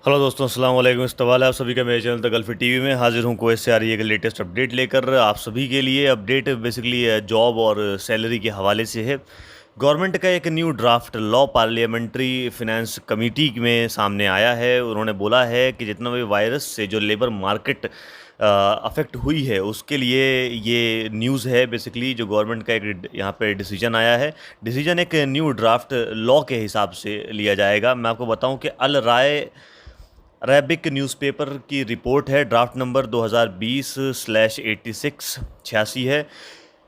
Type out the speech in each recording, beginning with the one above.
Hello दोस्तों, अस्सलाम वालेकुम। इस्तवाल है आप सभी का मेरे चैनल द गल्फी टीवी में। हाजिर हूँ कोई से आ रही है लेटेस्ट अपडेट लेकर आप सभी के लिए। अपडेट बेसिकली जॉब और सैलरी के हवाले से है। गवर्नमेंट का एक new draft law parliamentary finance committee में सामने आया है। उन्होंने बोला है कि जितना भी वायरस से जो लेबर मार्केट अफेक्ट हुई है उसके लिए ये न्यूज़ है। बेसिकली जो गवर्नमेंट का एक यहाँ पे डिसीजन आया है। डिसीजन एक न्यू ड्राफ्ट लॉ के हिसाब से लिया जाएगा। मैं आपको बताऊं कि अल राय अरेबिक न्यूज़पेपर की रिपोर्ट है। ड्राफ्ट नंबर 2020/86 है।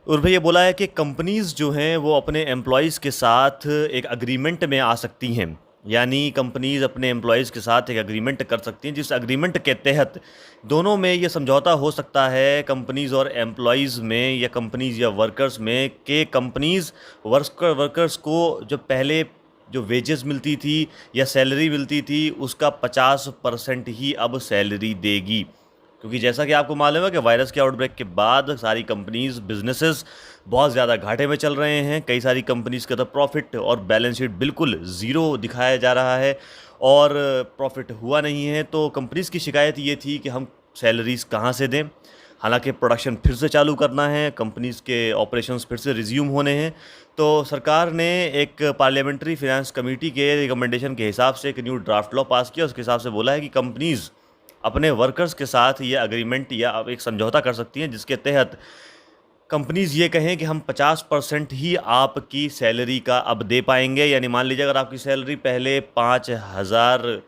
और भाई ये बोला है कि कंपनीज़ जो हैं वो अपने एम्प्लॉयज़ के साथ एक अग्रीमेंट में आ सकती हैं। यानी कंपनीज़ अपने एम्प्लॉयज़ के साथ एक अग्रीमेंट कर सकती हैं, जिस अग्रीमेंट के तहत दोनों में ये समझौता हो सकता है, कंपनीज़ और एम्प्लॉयज़ में या कंपनीज़ या वर्कर्स में, कि कंपनीज़ वर्कर्स को जो पहले जो वेजेस मिलती थी या सैलरी मिलती थी उसका 50% ही अब सैलरी देगी। क्योंकि जैसा कि आपको मालूम है कि वायरस के आउटब्रेक के बाद सारी कंपनीज़ बिजनेसेस बहुत ज़्यादा घाटे में चल रहे हैं। कई सारी कंपनीज़ का तो प्रॉफिट और बैलेंस शीट बिल्कुल ज़ीरो दिखाया जा रहा है और प्रॉफिट हुआ नहीं है। तो कंपनीज़ की शिकायत ये थी कि हम सैलरीज़ कहाँ से दें। हालांकि प्रोडक्शन फिर से चालू करना है, कंपनीज़ के ऑपरेशंस फिर से रिज्यूम होने हैं। तो सरकार ने एक पार्लियामेंट्री फिनेंस कमेटी के रिकमेंडेशन के हिसाब से एक न्यू ड्राफ्ट लॉ पास किया। उसके हिसाब से बोला है कि कंपनीज़ अपने वर्कर्स के साथ ये अग्रीमेंट या एक समझौता कर सकती हैं, जिसके तहत कंपनीज़ ये कहें कि हम 50% ही आपकी सैलरी का अब दे पाएंगे। यानी मान लीजिए अगर आपकी सैलरी पहले 5,000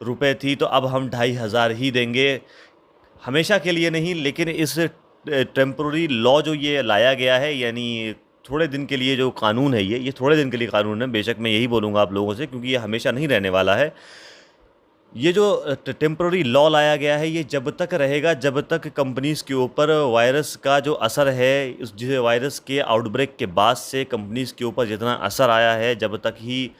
रुपये थी तो अब हम 2,500 ही देंगे। हमेशा के लिए नहीं, लेकिन इस टेम्प्रोरी लॉ जो ये लाया गया है, यानी थोड़े दिन के लिए जो कानून है, ये थोड़े दिन के लिए कानून है। बेशक मैं यही बोलूँगा आप लोगों से, क्योंकि ये हमेशा नहीं रहने वाला है। ये जो टेम्प्रोरी लॉ लाया गया है ये जब तक रहेगा जब तक कंपनीज़ के ऊपर वायरस का जो असर है, उस जिस वायरस के आउटब्रेक के बाद से कंपनीज़ के ऊपर जितना असर आया है, जब तक ही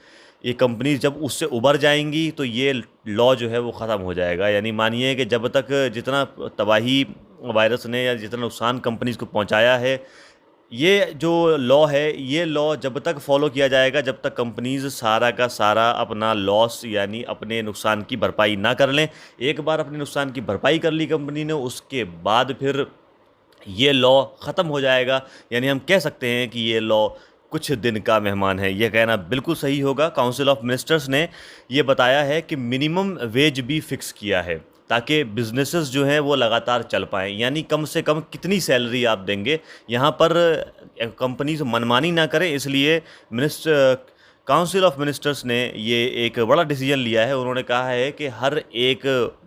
ये कंपनीज जब उससे उबर जाएंगी तो ये लॉ जो है वो ख़त्म हो जाएगा। यानी मानिए कि जब तक जितना तबाही वायरस ने या जितना नुकसान कंपनीज को पहुंचाया है, ये जो लॉ है, ये लॉ जब तक फॉलो किया जाएगा जब तक कंपनीज सारा का सारा अपना लॉस यानी अपने नुकसान की भरपाई ना कर लें। एक बार अपने नुकसान की भरपाई कर ली कंपनी ने, उसके बाद फिर ये लॉ ख़त्म हो जाएगा। यानी हम कह सकते हैं कि ये लॉ कुछ दिन का मेहमान है। यह कहना बिल्कुल सही होगा। काउंसिल ऑफ मिनिस्टर्स ने ये बताया है कि मिनिमम वेज भी फिक्स किया है ताकि बिजनेसेस जो हैं वो लगातार चल पाएँ। यानी कम से कम कितनी सैलरी आप देंगे, यहाँ पर कंपनीज मनमानी ना करें। इसलिए मिनिस्टर काउंसिल ऑफ मिनिस्टर्स ने ये एक बड़ा डिसीजन लिया है। उन्होंने कहा है कि हर एक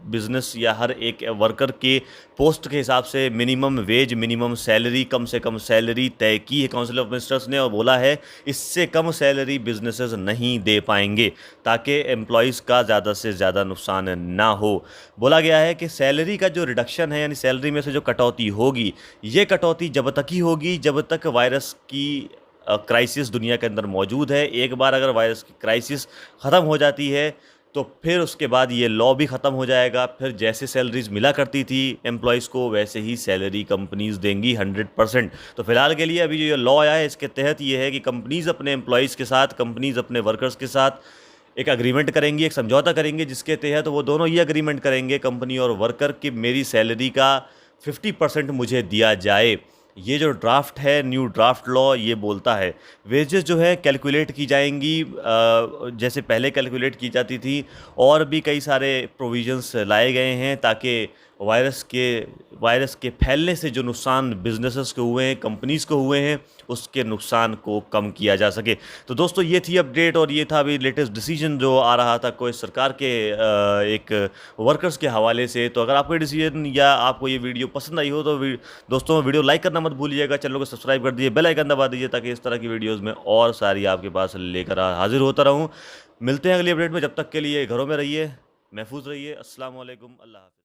बिज़नेस या हर एक वर्कर के पोस्ट के हिसाब से मिनिमम वेज, मिनिमम सैलरी, कम से कम सैलरी तय की है काउंसिल ऑफ मिनिस्टर्स ने, और बोला है इससे कम सैलरी बिजनेसेस नहीं दे पाएंगे ताकि एम्प्लॉयज़ का ज़्यादा से ज़्यादा नुकसान ना हो। बोला गया है कि सैलरी का जो रिडक्शन है, यानी सैलरी में से जो कटौती होगी, ये कटौती जब तक ही होगी जब तक वायरस की क्राइसिस दुनिया के अंदर मौजूद है। एक बार अगर वायरस की क्राइसिस ख़त्म हो जाती है तो फिर उसके बाद ये लॉ भी ख़त्म हो जाएगा। फिर जैसे सैलरीज मिला करती थी एम्प्लॉयज़ को, वैसे ही सैलरी कंपनीज़ देंगी 100%। तो फिलहाल के लिए अभी जो ये लॉ आया है इसके तहत ये है कि कंपनीज़ अपने एम्प्लॉयज़ के साथ, कंपनीज़ अपने वर्कर्स के साथ एक अग्रीमेंट करेंगी, एक समझौता करेंगे, जिसके तहत वो दोनों ये अग्रीमेंट करेंगे, कंपनी और वर्कर, कि मेरी सैलरी का 50% मुझे दिया जाए। ये जो ड्राफ्ट है, न्यू ड्राफ्ट लॉ, ये बोलता है वेजेस जो है कैलकुलेट की जाएंगी जैसे पहले कैलकुलेट की जाती थी। और भी कई सारे प्रोविजंस लाए गए हैं ताकि वायरस के फैलने से जो नुकसान बिजनेसेस को हुए हैं, कंपनीज़ को हुए हैं, उसके नुकसान को कम किया जा सके। तो दोस्तों ये थी अपडेट और ये था अभी लेटेस्ट डिसीजन जो आ रहा था कोई सरकार के एक वर्कर्स के हवाले से। तो अगर आपको ये डिसीजन या आपको ये वीडियो पसंद आई हो तो दोस्तों वीडियो लाइक करना मत भूलिएगा, चैनल को सब्सक्राइब कर दीजिए, बेल आइकन दबा दीजिए ताकि इस तरह की वीडियोज़ में और सारी आपके पास लेकर हाजिर होता रहूँ। मिलते हैं अगली अपडेट में, जब तक के लिए घरों में रहिए, महफूज रहिए। अस्सलाम वालेकुम, अल्लाह हाफ़िज़।